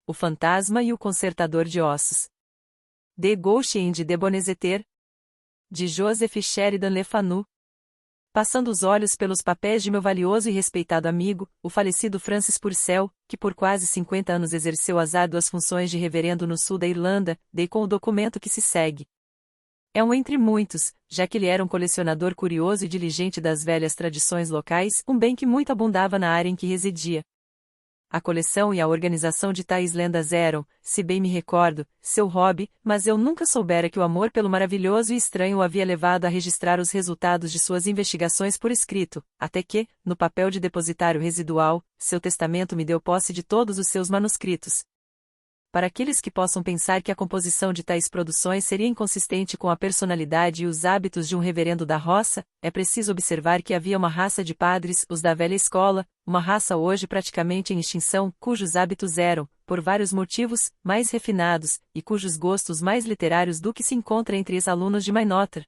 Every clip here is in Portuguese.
O Fantasma e o Consertador de Ossos. De Gauche et de Bonnezeter. De Joseph Sheridan Le Fanu. Passando os olhos pelos papéis de meu valioso e respeitado amigo, o falecido Francis Purcell, que por quase 50 anos exerceu as árduas funções de reverendo no sul da Irlanda, dei com o documento que se segue. É um entre muitos, já que ele era um colecionador curioso e diligente das velhas tradições locais, um bem que muito abundava na área em que residia. A coleção e a organização de tais lendas eram, se bem me recordo, seu hobby, mas eu nunca soubera que o amor pelo maravilhoso e estranho o havia levado a registrar os resultados de suas investigações por escrito, até que, no papel de depositário residual, seu testamento me deu posse de todos os seus manuscritos. Para aqueles que possam pensar que a composição de tais produções seria inconsistente com a personalidade e os hábitos de um reverendo da roça, é preciso observar que havia uma raça de padres, os da velha escola, uma raça hoje praticamente em extinção, cujos hábitos eram, por vários motivos, mais refinados, e cujos gostos mais literários do que se encontra entre os alunos de Maynooth.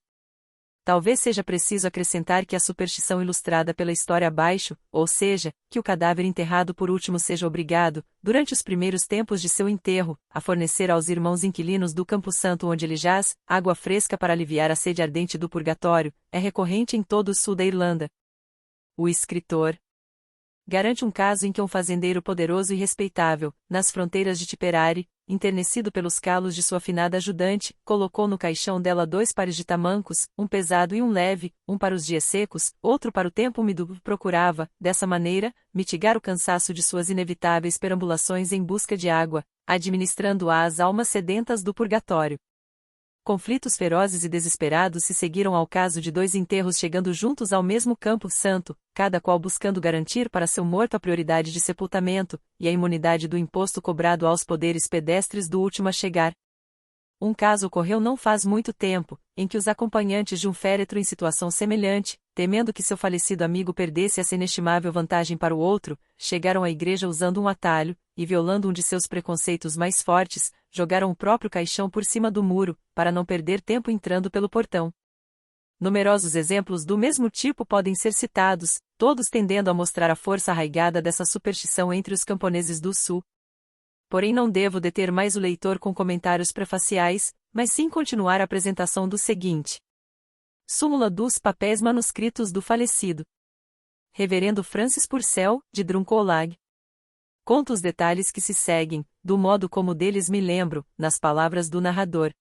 Talvez seja preciso acrescentar que a superstição ilustrada pela história abaixo, ou seja, que o cadáver enterrado por último seja obrigado, durante os primeiros tempos de seu enterro, a fornecer aos irmãos inquilinos do Campo Santo onde ele jaz, água fresca para aliviar a sede ardente do purgatório, é recorrente em todo o sul da Irlanda. O escritor garante um caso em que um fazendeiro poderoso e respeitável, nas fronteiras de Tipperary, enternecido pelos calos de sua finada ajudante, colocou no caixão dela 2 pares de tamancos, um pesado e um leve, um para os dias secos, outro para o tempo úmido. Procurava, dessa maneira, mitigar o cansaço de suas inevitáveis perambulações em busca de água, administrando-a às almas sedentas do purgatório. Conflitos ferozes e desesperados se seguiram ao caso de 2 enterros chegando juntos ao mesmo Campo Santo, cada qual buscando garantir para seu morto a prioridade de sepultamento, e a imunidade do imposto cobrado aos poderes pedestres do último a chegar. Um caso ocorreu não faz muito tempo, em que os acompanhantes de um féretro em situação semelhante, temendo que seu falecido amigo perdesse essa inestimável vantagem para o outro, chegaram à igreja usando um atalho, e violando um de seus preconceitos mais fortes, jogaram o próprio caixão por cima do muro, para não perder tempo entrando pelo portão. Numerosos exemplos do mesmo tipo podem ser citados, todos tendendo a mostrar a força arraigada dessa superstição entre os camponeses do sul. Porém não devo deter mais o leitor com comentários prefaciais, mas sim continuar a apresentação do seguinte. Súmula dos papéis manuscritos do falecido Reverendo Francis Purcell, de Druncolag. Conto os detalhes que se seguem, do modo como deles me lembro, nas palavras do narrador.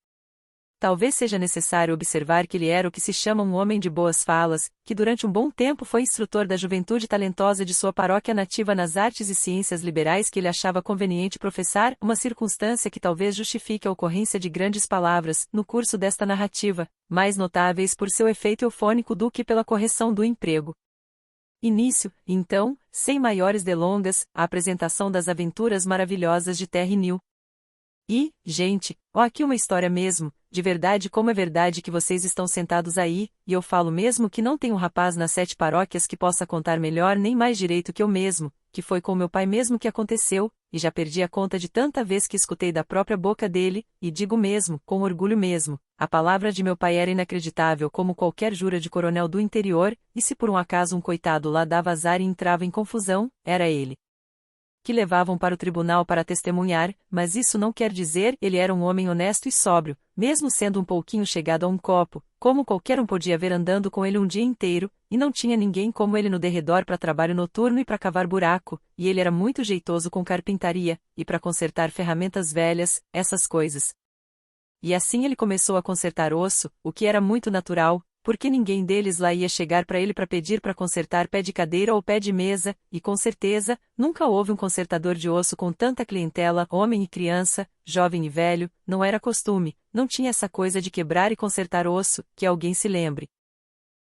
Talvez seja necessário observar que ele era o que se chama um homem de boas falas, que durante um bom tempo foi instrutor da juventude talentosa de sua paróquia nativa nas artes e ciências liberais que ele achava conveniente professar, uma circunstância que talvez justifique a ocorrência de grandes palavras, no curso desta narrativa, mais notáveis por seu efeito eufônico do que pela correção do emprego. Início, então, sem maiores delongas, a apresentação das aventuras maravilhosas de Terry New. E, gente, ó aqui uma história mesmo, de verdade como é verdade que vocês estão sentados aí, e eu falo mesmo que não tem um rapaz nas 7 paróquias que possa contar melhor nem mais direito que eu mesmo, que foi com meu pai mesmo que aconteceu, e já perdi a conta de tanta vez que escutei da própria boca dele, e digo mesmo, com orgulho mesmo, a palavra de meu pai era inacreditável como qualquer jura de coronel do interior, e se por um acaso um coitado lá dava azar e entrava em confusão, era ele que levavam para o tribunal para testemunhar, mas isso não quer dizer ele era um homem honesto e sóbrio, mesmo sendo um pouquinho chegado a um copo, como qualquer um podia ver andando com ele um dia inteiro, e não tinha ninguém como ele no derredor para trabalho noturno e para cavar buraco, e ele era muito jeitoso com carpintaria, e para consertar ferramentas velhas, essas coisas. E assim ele começou a consertar osso, o que era muito natural, porque ninguém deles lá ia chegar para ele para pedir para consertar pé de cadeira ou pé de mesa, e com certeza, nunca houve um consertador de osso com tanta clientela, homem e criança, jovem e velho, não era costume, não tinha essa coisa de quebrar e consertar osso, que alguém se lembre.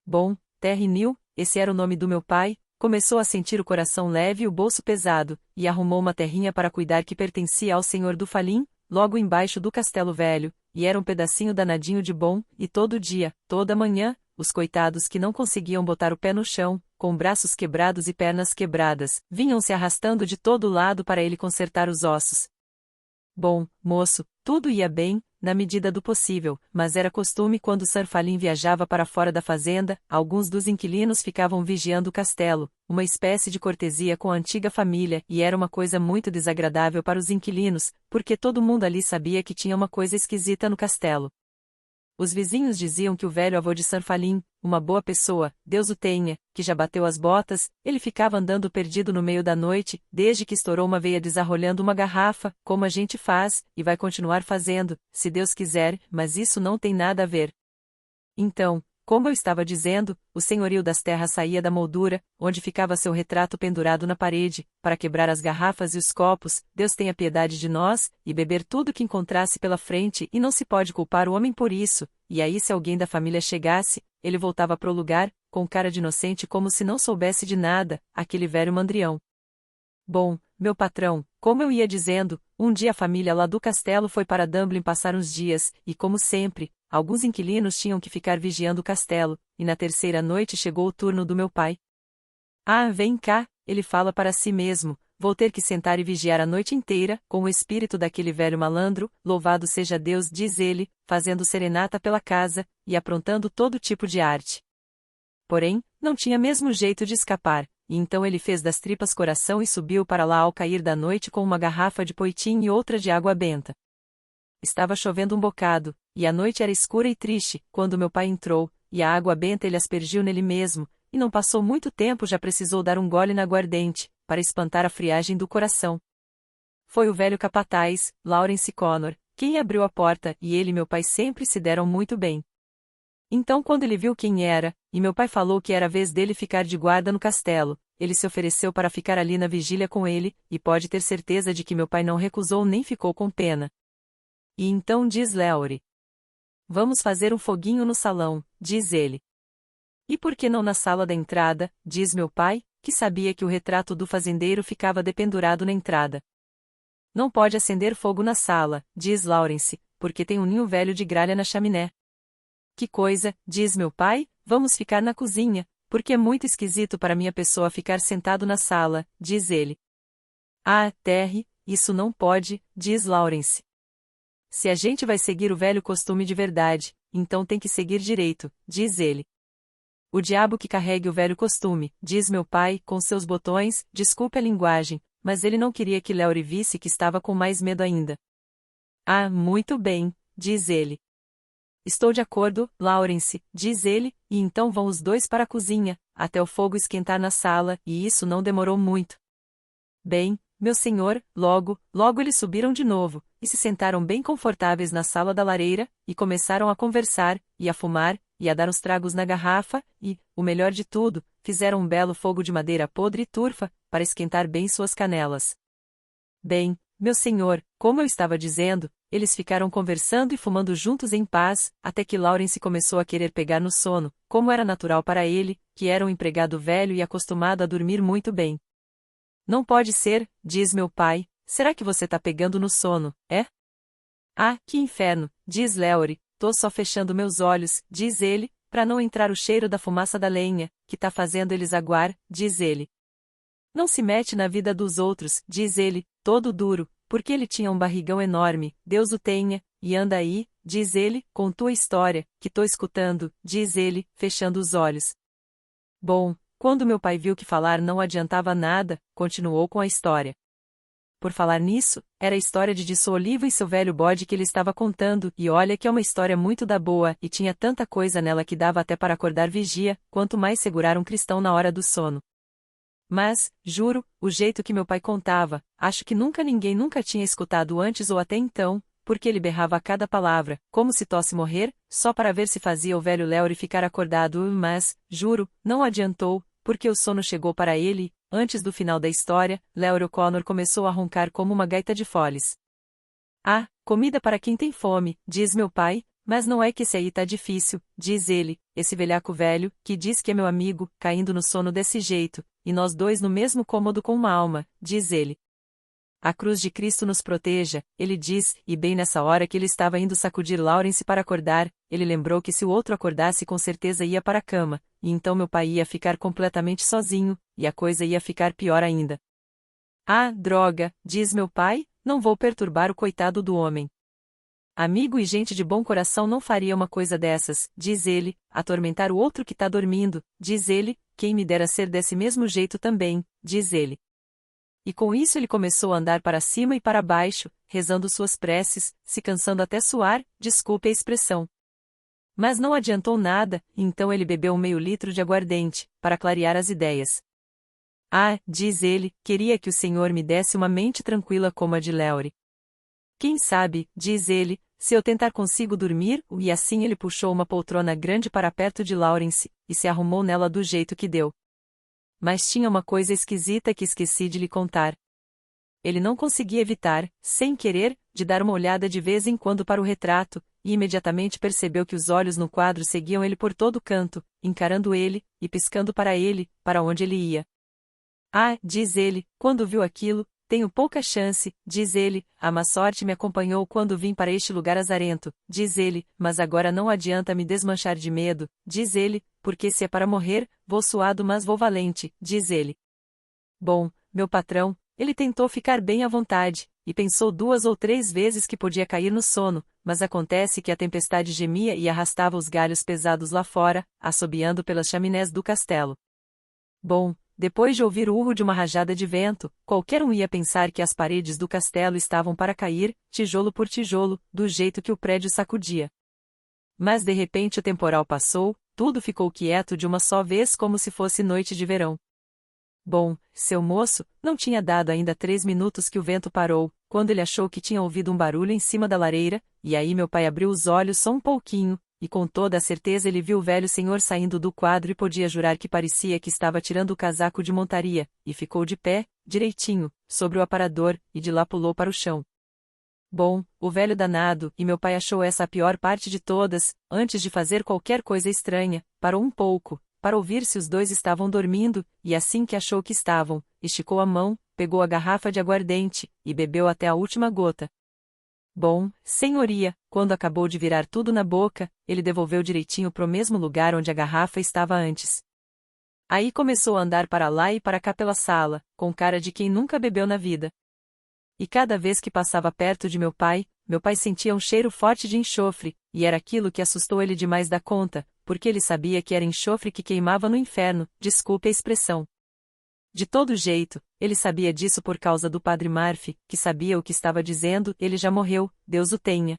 Bom, Terry New, esse era o nome do meu pai, começou a sentir o coração leve e o bolso pesado, e arrumou uma terrinha para cuidar que pertencia ao senhor do Falim, logo embaixo do castelo velho, e era um pedacinho danadinho de bom, e todo dia, toda manhã, os coitados que não conseguiam botar o pé no chão, com braços quebrados e pernas quebradas, vinham se arrastando de todo lado para ele consertar os ossos. Bom, moço, tudo ia bem, na medida do possível, mas era costume quando Sarfalim viajava para fora da fazenda, alguns dos inquilinos ficavam vigiando o castelo, uma espécie de cortesia com a antiga família, e era uma coisa muito desagradável para os inquilinos, porque todo mundo ali sabia que tinha uma coisa esquisita no castelo. Os vizinhos diziam que o velho avô de Sarfalim, uma boa pessoa, Deus o tenha, que já bateu as botas, ele ficava andando perdido no meio da noite, desde que estourou uma veia desarrolhando uma garrafa, como a gente faz, e vai continuar fazendo, se Deus quiser, mas isso não tem nada a ver. Então, como eu estava dizendo, o senhorio das terras saía da moldura, onde ficava seu retrato pendurado na parede, para quebrar as garrafas e os copos, Deus tenha piedade de nós, e beber tudo que encontrasse pela frente, e não se pode culpar o homem por isso, e aí se alguém da família chegasse, ele voltava pro lugar, com cara de inocente como se não soubesse de nada, aquele velho mandrião. Bom, meu patrão, como eu ia dizendo, um dia a família lá do castelo foi para Dublin passar uns dias, e como sempre, alguns inquilinos tinham que ficar vigiando o castelo, e na terceira noite chegou o turno do meu pai. Ah, vem cá, ele fala para si mesmo, vou ter que sentar e vigiar a noite inteira, com o espírito daquele velho malandro, louvado seja Deus, diz ele, fazendo serenata pela casa, e aprontando todo tipo de arte. Porém, não tinha mesmo jeito de escapar, e então ele fez das tripas coração e subiu para lá ao cair da noite com uma garrafa de poitim e outra de água benta. Estava chovendo um bocado, e a noite era escura e triste, quando meu pai entrou, e a água benta ele aspergiu nele mesmo, e não passou muito tempo já precisou dar um gole na aguardente, para espantar a friagem do coração. Foi o velho capataz, Lawrence Connor, quem abriu a porta, e ele e meu pai sempre se deram muito bem. Então quando ele viu quem era, e meu pai falou que era a vez dele ficar de guarda no castelo, ele se ofereceu para ficar ali na vigília com ele, e pode ter certeza de que meu pai não recusou nem ficou com pena. E então diz Lowry: vamos fazer um foguinho no salão, diz ele. E por que não na sala da entrada, diz meu pai, que sabia que o retrato do fazendeiro ficava dependurado na entrada. Não pode acender fogo na sala, diz Lawrence, porque tem um ninho velho de gralha na chaminé. Que coisa, diz meu pai, vamos ficar na cozinha, porque é muito esquisito para minha pessoa ficar sentado na sala, diz ele. Ah, Terry, isso não pode, diz Lawrence. Se a gente vai seguir o velho costume de verdade, então tem que seguir direito, diz ele. O diabo que carregue o velho costume, diz meu pai, com seus botões, desculpe a linguagem, mas ele não queria que Lowry visse que estava com mais medo ainda. Ah, muito bem, diz ele. Estou de acordo, Lawrence, diz ele, e então vão os dois para a cozinha, até o fogo esquentar na sala, e isso não demorou muito. Bem, meu senhor, logo eles subiram de novo, e se sentaram bem confortáveis na sala da lareira, e começaram a conversar, e a fumar, e a dar uns tragos na garrafa, e, o melhor de tudo, fizeram um belo fogo de madeira podre e turfa, para esquentar bem suas canelas. Bem, meu senhor, como eu estava dizendo, eles ficaram conversando e fumando juntos em paz, até que Lawrence começou a querer pegar no sono, como era natural para ele, que era um empregado velho e acostumado a dormir muito bem. Não pode ser, diz meu pai, será que você tá pegando no sono, é? Ah, que inferno, diz Lowry, tô só fechando meus olhos, diz ele, para não entrar o cheiro da fumaça da lenha, que tá fazendo eles aguar, diz ele. Não se mete na vida dos outros, diz ele, todo duro, porque ele tinha um barrigão enorme, Deus o tenha, e anda aí, diz ele, com tua história, que tô escutando, diz ele, fechando os olhos. Bom, quando meu pai viu que falar não adiantava nada, continuou com a história. Por falar nisso, era a história de Disso Oliva e seu velho bode que ele estava contando, e olha que é uma história muito da boa, e tinha tanta coisa nela que dava até para acordar vigia, quanto mais segurar um cristão na hora do sono. Mas, juro, o jeito que meu pai contava, acho que ninguém nunca tinha escutado antes ou até então, porque ele berrava a cada palavra, como se tosse morrer, só para ver se fazia o velho Lowry ficar acordado, mas, juro, não adiantou, porque o sono chegou para ele, antes do final da história, Lowry O'Connor começou a roncar como uma gaita de foles. Ah, comida para quem tem fome, diz meu pai, mas não é que esse aí tá difícil, diz ele, esse velhaco velho, que diz que é meu amigo, caindo no sono desse jeito, e nós dois no mesmo cômodo com uma alma, diz ele. A cruz de Cristo nos proteja, ele diz, e bem nessa hora que ele estava indo sacudir Lawrence para acordar, ele lembrou que se o outro acordasse com certeza ia para a cama, e então meu pai ia ficar completamente sozinho, e a coisa ia ficar pior ainda. Ah, droga, diz meu pai, não vou perturbar o coitado do homem. Amigo e gente de bom coração não faria uma coisa dessas, diz ele, atormentar o outro que tá dormindo, diz ele, quem me dera ser desse mesmo jeito também, diz ele. E com isso ele começou a andar para cima e para baixo, rezando suas preces, se cansando até suar, desculpe a expressão. Mas não adiantou nada, então ele bebeu 1/2 litro de aguardente, para clarear as ideias. Ah, diz ele, queria que o Senhor me desse uma mente tranquila como a de Léore. Quem sabe, diz ele, se eu tentar consigo dormir, e assim ele puxou uma poltrona grande para perto de Lawrence, e se arrumou nela do jeito que deu. Mas tinha uma coisa esquisita que esqueci de lhe contar. Ele não conseguia evitar, sem querer, de dar uma olhada de vez em quando para o retrato, e imediatamente percebeu que os olhos no quadro seguiam ele por todo canto, encarando ele, e piscando para ele, para onde ele ia. Ah, diz ele, quando viu aquilo, tenho pouca chance, diz ele, a má sorte me acompanhou quando vim para este lugar azarento, diz ele, mas agora não adianta me desmanchar de medo, diz ele, porque se é para morrer, vou suado mas vou valente, diz ele. Bom, meu patrão, ele tentou ficar bem à vontade, e pensou 2 ou 3 vezes que podia cair no sono, mas acontece que a tempestade gemia e arrastava os galhos pesados lá fora, assobiando pelas chaminés do castelo. Bom, depois de ouvir o urro de uma rajada de vento, qualquer um ia pensar que as paredes do castelo estavam para cair, tijolo por tijolo, do jeito que o prédio sacudia. Mas de repente o temporal passou, tudo ficou quieto de uma só vez como se fosse noite de verão. Bom, seu moço, não tinha dado ainda 3 minutos que o vento parou, quando ele achou que tinha ouvido um barulho em cima da lareira, e aí meu pai abriu os olhos só um pouquinho, e com toda a certeza ele viu o velho senhor saindo do quadro e podia jurar que parecia que estava tirando o casaco de montaria, e ficou de pé, direitinho, sobre o aparador, e de lá pulou para o chão. Bom, o velho danado, e meu pai achou essa a pior parte de todas, antes de fazer qualquer coisa estranha, parou um pouco, para ouvir se os dois estavam dormindo, e assim que achou que estavam, esticou a mão, pegou a garrafa de aguardente, e bebeu até a última gota. Bom, senhoria, quando acabou de virar tudo na boca, ele devolveu direitinho pro mesmo lugar onde a garrafa estava antes. Aí começou a andar para lá e para cá pela sala, com cara de quem nunca bebeu na vida. E cada vez que passava perto de meu pai sentia um cheiro forte de enxofre, e era aquilo que assustou ele demais da conta, porque ele sabia que era enxofre que queimava no inferno, desculpe a expressão. De todo jeito, ele sabia disso por causa do padre Murphy, que sabia o que estava dizendo, ele já morreu, Deus o tenha.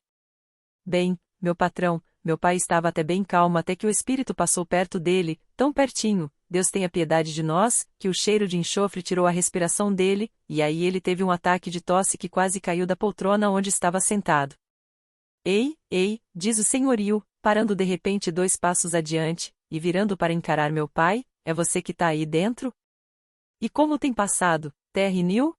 Bem, meu patrão, meu pai estava até bem calmo até que o espírito passou perto dele, tão pertinho, Deus tenha piedade de nós, que o cheiro de enxofre tirou a respiração dele, e aí ele teve um ataque de tosse que quase caiu da poltrona onde estava sentado. Ei, diz o senhorio, parando de repente 2 passos adiante, e virando para encarar meu pai, é você que tá aí dentro? E como tem passado, Terry New?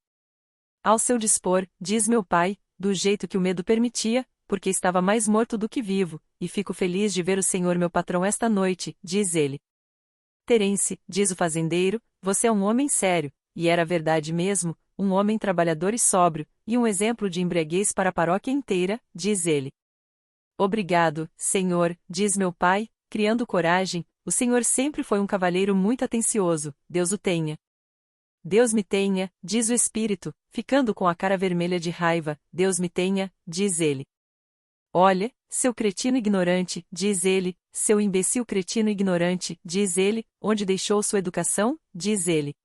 Ao seu dispor, diz meu pai, do jeito que o medo permitia, porque estava mais morto do que vivo, e fico feliz de ver o senhor meu patrão esta noite, diz ele. Terence, diz o fazendeiro, você é um homem sério, e era verdade mesmo, um homem trabalhador e sóbrio, e um exemplo de embriaguez para a paróquia inteira, diz ele. Obrigado, senhor, diz meu pai, criando coragem, o senhor sempre foi um cavalheiro muito atencioso, Deus o tenha. Deus me tenha, diz o espírito, ficando com a cara vermelha de raiva, Deus me tenha, diz ele. Olha, seu cretino ignorante, diz ele, seu imbecil cretino ignorante, diz ele, onde deixou sua educação, diz ele.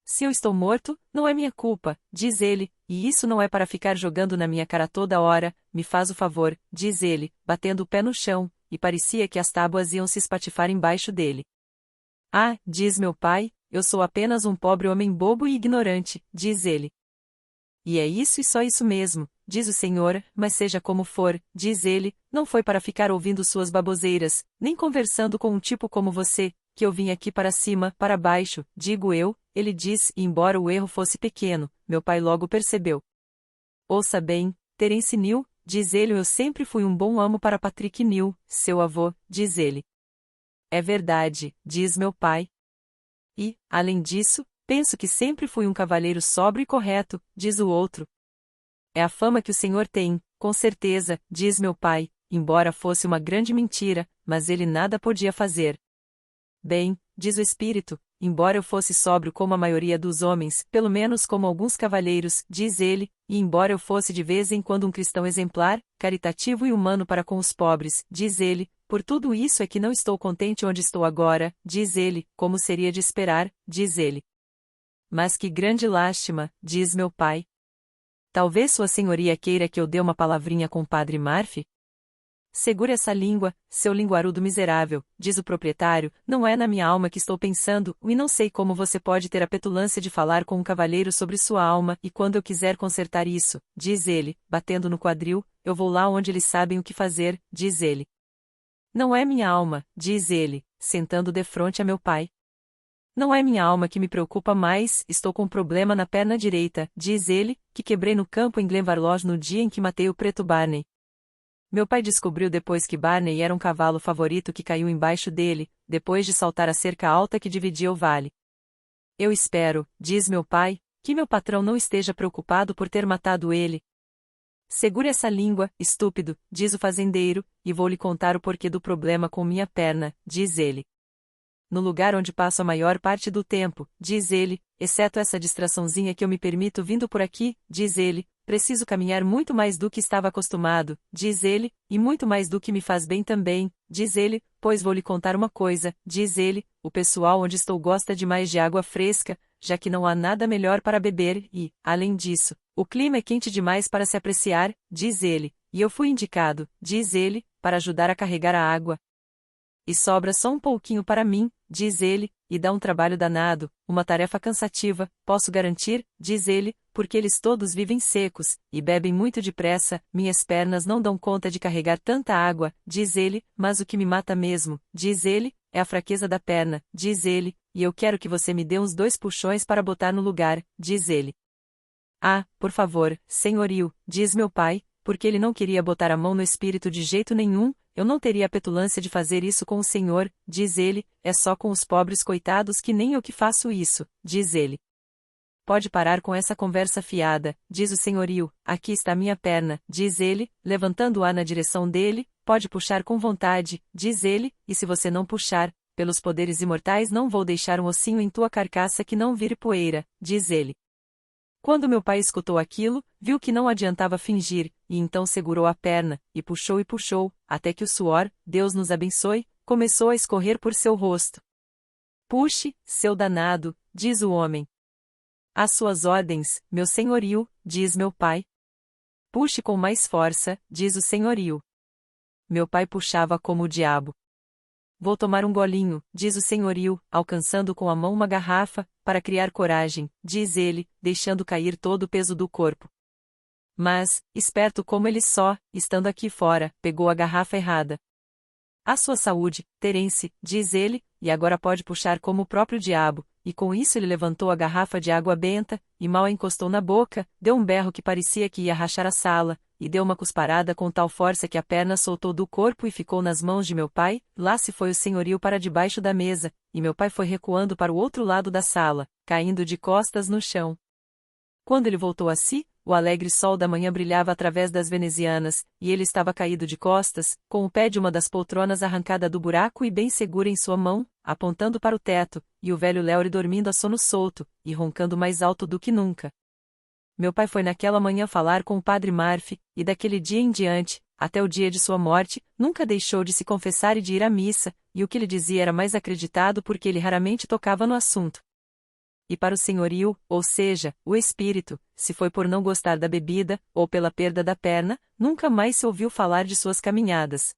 Se eu estou morto, não é minha culpa, diz ele, e isso não é para ficar jogando na minha cara toda hora, me faz o favor, diz ele, batendo o pé no chão, e parecia que as tábuas iam se espatifar embaixo dele. Ah, diz meu pai, eu sou apenas um pobre homem bobo e ignorante, diz ele. E é isso e só isso mesmo, diz o senhor, mas seja como for, diz ele, não foi para ficar ouvindo suas baboseiras, nem conversando com um tipo como você, que eu vim aqui para cima, para baixo, digo eu, ele diz, e embora o erro fosse pequeno, meu pai logo percebeu. Ouça bem, Terence New, diz ele, eu sempre fui um bom amo para Patrick New, seu avô, diz ele. É verdade, diz meu pai. E, além disso, penso que sempre fui um cavalheiro sóbrio e correto, diz o outro. É a fama que o senhor tem, com certeza, diz meu pai, embora fosse uma grande mentira, mas ele nada podia fazer. Bem, diz o espírito, embora eu fosse sóbrio como a maioria dos homens, pelo menos como alguns cavalheiros, diz ele, e embora eu fosse de vez em quando um cristão exemplar, caritativo e humano para com os pobres, diz ele, por tudo isso é que não estou contente onde estou agora, diz ele, como seria de esperar, diz ele. Mas que grande lástima, diz meu pai. Talvez sua senhoria queira que eu dê uma palavrinha com o padre Murphy? Segure essa língua, seu linguarudo miserável, diz o proprietário, não é na minha alma que estou pensando, e não sei como você pode ter a petulância de falar com um cavalheiro sobre sua alma, e quando eu quiser consertar isso, diz ele, batendo no quadril, eu vou lá onde eles sabem o que fazer, diz ele. Não é minha alma, diz ele, sentando defronte a meu pai. Não é minha alma que me preocupa mais, estou com um problema na perna direita, diz ele, que quebrei no campo em Glenvarloch no dia em que matei o preto Barney. Meu pai descobriu depois que Barney era um cavalo favorito que caiu embaixo dele, depois de saltar a cerca alta que dividia o vale. Eu espero, diz meu pai, que meu patrão não esteja preocupado por ter matado ele. Segure essa língua, estúpido, diz o fazendeiro, e vou lhe contar o porquê do problema com minha perna, diz ele. No lugar onde passo a maior parte do tempo, diz ele, exceto essa distraçãozinha que eu me permito vindo por aqui, diz ele, preciso caminhar muito mais do que estava acostumado, diz ele, e muito mais do que me faz bem também, diz ele, pois vou lhe contar uma coisa, diz ele, o pessoal onde estou gosta demais de água fresca, já que não há nada melhor para beber e, além disso, o clima é quente demais para se apreciar, diz ele, e eu fui indicado, diz ele, para ajudar a carregar a água. E sobra só um pouquinho para mim, diz ele, e dá um trabalho danado, uma tarefa cansativa, posso garantir, diz ele, porque eles todos vivem secos, e bebem muito depressa, minhas pernas não dão conta de carregar tanta água, diz ele, mas o que me mata mesmo, diz ele, é a fraqueza da perna, diz ele, e eu quero que você me dê uns 2 puxões para botar no lugar, diz ele. Ah, por favor, senhorio, diz meu pai, porque ele não queria botar a mão no espírito de jeito nenhum, eu não teria a petulância de fazer isso com o senhor, diz ele, é só com os pobres coitados que nem eu que faço isso, diz ele. Pode parar com essa conversa fiada, diz o senhorio, aqui está minha perna, diz ele, levantando-a na direção dele, pode puxar com vontade, diz ele, e se você não puxar, pelos poderes imortais não vou deixar um ossinho em tua carcaça que não vire poeira, diz ele. Quando meu pai escutou aquilo, viu que não adiantava fingir, e então segurou a perna, e puxou, até que o suor, Deus nos abençoe, começou a escorrer por seu rosto. Puxe, seu danado, diz o homem. Às suas ordens, meu senhorio, diz meu pai. Puxe com mais força, diz o senhorio. Meu pai puxava como o diabo. Vou tomar um golinho, diz o senhorio, alcançando com a mão uma garrafa, para criar coragem, diz ele, deixando cair todo o peso do corpo. Mas, esperto como ele só, estando aqui fora, pegou a garrafa errada. À sua saúde, Terence, diz ele, e agora pode puxar como o próprio diabo, e com isso ele levantou a garrafa de água benta, e mal a encostou na boca, deu um berro que parecia que ia rachar a sala, e deu uma cusparada com tal força que a perna soltou do corpo e ficou nas mãos de meu pai, lá se foi o senhorio para debaixo da mesa, e meu pai foi recuando para o outro lado da sala, caindo de costas no chão. Quando ele voltou a si, o alegre sol da manhã brilhava através das venezianas, e ele estava caído de costas, com o pé de uma das poltronas arrancada do buraco e bem segura em sua mão, apontando para o teto, e o velho Léury dormindo a sono solto, e roncando mais alto do que nunca. Meu pai foi naquela manhã falar com o padre Murphy, e daquele dia em diante, até o dia de sua morte, nunca deixou de se confessar e de ir à missa, e o que lhe dizia era mais acreditado porque ele raramente tocava no assunto. E para o senhorio, ou seja, o espírito, se foi por não gostar da bebida, ou pela perda da perna, nunca mais se ouviu falar de suas caminhadas.